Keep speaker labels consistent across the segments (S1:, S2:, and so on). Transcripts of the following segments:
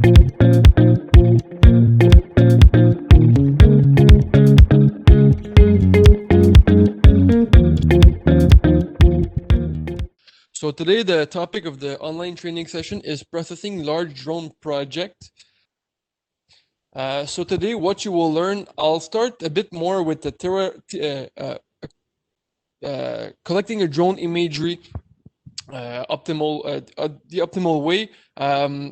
S1: So today the topic of the online training session is processing large drone project. So today what you will learn, I'll start a bit more with the collecting a drone imagery the optimal way.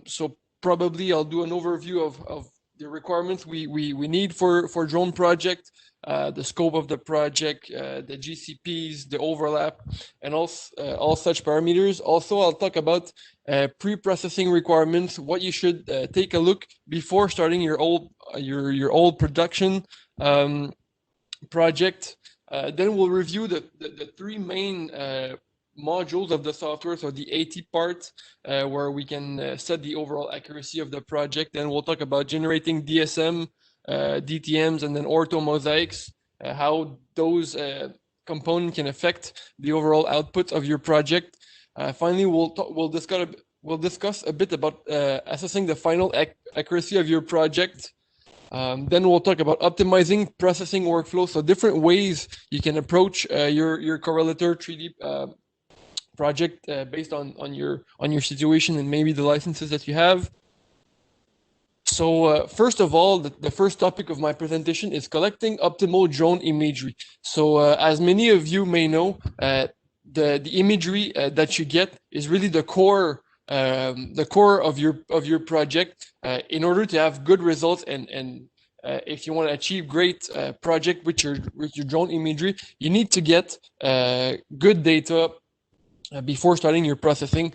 S1: So probably I'll do an overview of the requirements we need for drone project, the scope of the project, the GCPs, the overlap, and all such parameters. Also, I'll talk about pre-processing requirements, what you should take a look before starting your old production project. Then we'll review the three main modules of the software, so the AT part, where we can set the overall accuracy of the project. Then we'll talk about generating DSM, DTMs, and then orthomosaics, how those components can affect the overall output of your project. Finally, we'll discuss a bit about assessing the final accuracy of your project. Then we'll talk about optimizing processing workflow, so different ways you can approach your correlator 3D project based on your situation and maybe the licenses that you have. So first of all, the first topic of my presentation is collecting optimal drone imagery. So as many of you may know, the imagery that you get is really the core of your project. In order to have good results and if you want to achieve great project with your drone imagery, you need to get good data before starting your processing.